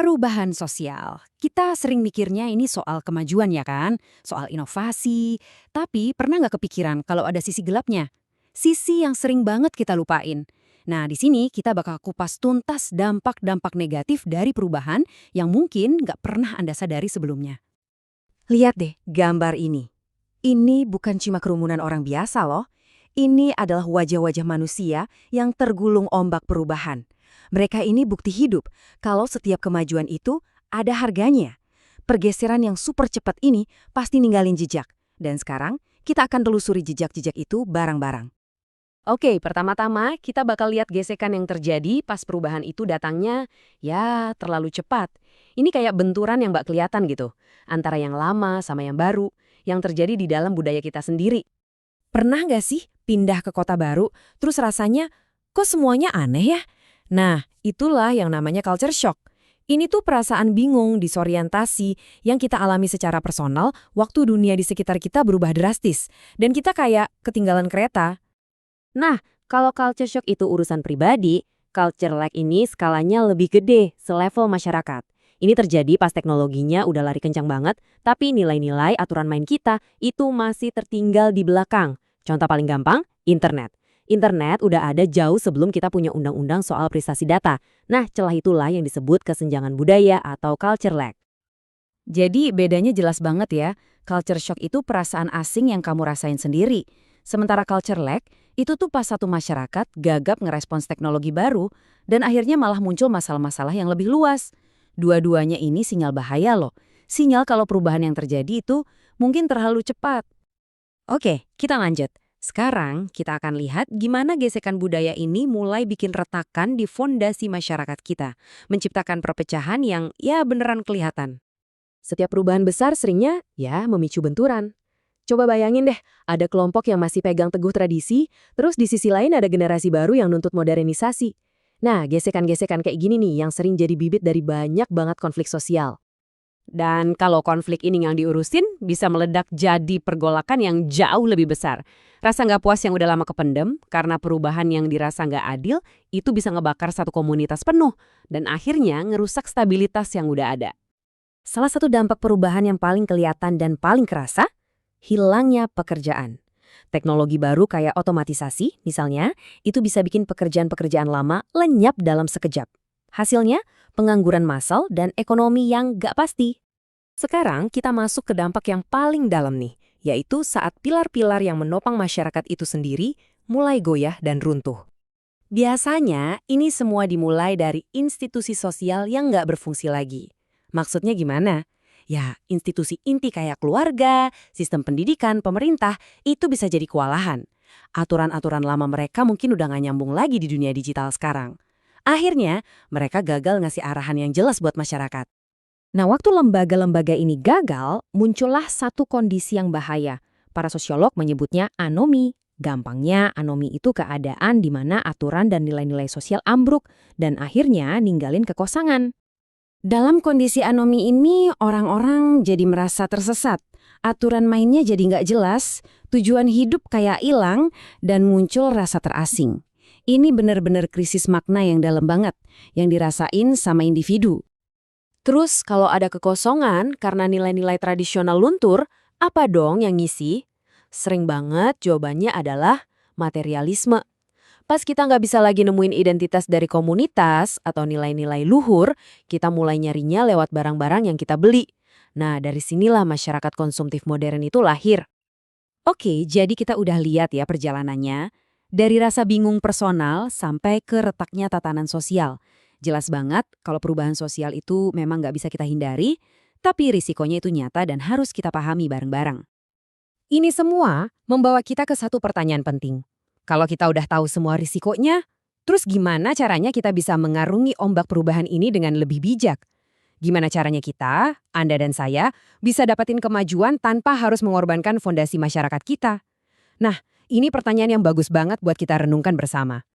Perubahan sosial. Kita sering mikirnya ini soal kemajuan ya kan? Soal inovasi. Tapi pernah nggak kepikiran kalau ada sisi gelapnya? Sisi yang sering banget kita lupain. Nah, di sini kita bakal kupas tuntas dampak-dampak negatif dari perubahan yang mungkin nggak pernah Anda sadari sebelumnya. Lihat deh gambar ini. Ini bukan cuma kerumunan orang biasa loh. Ini adalah wajah-wajah manusia yang tergulung ombak perubahan. Mereka ini bukti hidup kalau setiap kemajuan itu ada harganya. Pergeseran yang super cepat ini pasti ninggalin jejak. Dan sekarang kita akan telusuri jejak-jejak itu bareng-bareng. Oke, pertama-tama kita bakal lihat gesekan yang terjadi pas perubahan itu datangnya, ya terlalu cepat. Ini kayak benturan yang nggak kelihatan gitu, antara yang lama sama yang baru, yang terjadi di dalam budaya kita sendiri. Pernah nggak sih pindah ke kota baru, terus rasanya kok semuanya aneh ya? Nah, itulah yang namanya culture shock. Ini tuh perasaan bingung, disorientasi yang kita alami secara personal waktu dunia di sekitar kita berubah drastis. Dan kita kayak ketinggalan kereta. Nah, kalau culture shock itu urusan pribadi, culture lag ini skalanya lebih gede, selevel masyarakat. Ini terjadi pas teknologinya udah lari kencang banget, tapi nilai-nilai aturan main kita itu masih tertinggal di belakang. Contoh paling gampang, internet. Internet udah ada jauh sebelum kita punya undang-undang soal privasi data. Nah, celah itulah yang disebut kesenjangan budaya atau culture lag. Jadi bedanya jelas banget ya. Culture shock itu perasaan asing yang kamu rasain sendiri. Sementara culture lag, itu tuh pas satu masyarakat gagap ngerespons teknologi baru dan akhirnya malah muncul masalah-masalah yang lebih luas. Dua-duanya ini sinyal bahaya loh. Sinyal kalau perubahan yang terjadi itu mungkin terlalu cepat. Oke, kita lanjut. Sekarang kita akan lihat gimana gesekan budaya ini mulai bikin retakan di fondasi masyarakat kita. Menciptakan perpecahan yang ya beneran kelihatan. Setiap perubahan besar seringnya, ya, memicu benturan. Coba bayangin deh, ada kelompok yang masih pegang teguh tradisi, terus di sisi lain ada generasi baru yang nuntut modernisasi. Nah, gesekan-gesekan kayak gini nih yang sering jadi bibit dari banyak banget konflik sosial. Dan kalau konflik ini yang diurusin, bisa meledak jadi pergolakan yang jauh lebih besar. Rasa nggak puas yang udah lama kependem, karena perubahan yang dirasa nggak adil, itu bisa ngebakar satu komunitas penuh, dan akhirnya ngerusak stabilitas yang udah ada. Salah satu dampak perubahan yang paling kelihatan dan paling kerasa, hilangnya pekerjaan. Teknologi baru kayak otomatisasi, misalnya, itu bisa bikin pekerjaan-pekerjaan lama lenyap dalam sekejap. Hasilnya, pengangguran massal dan ekonomi yang gak pasti. Sekarang kita masuk ke dampak yang paling dalam nih, yaitu saat pilar-pilar yang menopang masyarakat itu sendiri mulai goyah dan runtuh. Biasanya, ini semua dimulai dari institusi sosial yang gak berfungsi lagi. Maksudnya gimana? Ya, institusi inti kayak keluarga, sistem pendidikan, pemerintah, itu bisa jadi kewalahan. Aturan-aturan lama mereka mungkin udah gak nyambung lagi di dunia digital sekarang. Akhirnya, mereka gagal ngasih arahan yang jelas buat masyarakat. Nah, waktu lembaga-lembaga ini gagal, muncullah satu kondisi yang bahaya. Para sosiolog menyebutnya anomi. Gampangnya, anomi itu keadaan di mana aturan dan nilai-nilai sosial ambruk dan akhirnya ninggalin kekosangan. Dalam kondisi anomi ini, orang-orang jadi merasa tersesat. Aturan mainnya jadi nggak jelas, tujuan hidup kayak hilang, dan muncul rasa terasing. Ini benar-benar krisis makna yang dalam banget, yang dirasain sama individu. Terus kalau ada kekosongan karena nilai-nilai tradisional luntur, apa dong yang ngisi? Sering banget jawabannya adalah materialisme. Pas kita nggak bisa lagi nemuin identitas dari komunitas atau nilai-nilai luhur, kita mulai nyarinya lewat barang-barang yang kita beli. Nah, dari sinilah masyarakat konsumtif modern itu lahir. Oke, jadi kita udah lihat ya perjalanannya. Dari rasa bingung personal sampai ke retaknya tatanan sosial. Jelas banget kalau perubahan sosial itu memang nggak bisa kita hindari, tapi risikonya itu nyata dan harus kita pahami bareng-bareng. Ini semua membawa kita ke satu pertanyaan penting. Kalau kita udah tahu semua risikonya, terus gimana caranya kita bisa mengarungi ombak perubahan ini dengan lebih bijak? Gimana caranya kita, Anda dan saya, bisa dapetin kemajuan tanpa harus mengorbankan fondasi masyarakat kita? Nah, ini pertanyaan yang bagus banget buat kita renungkan bersama.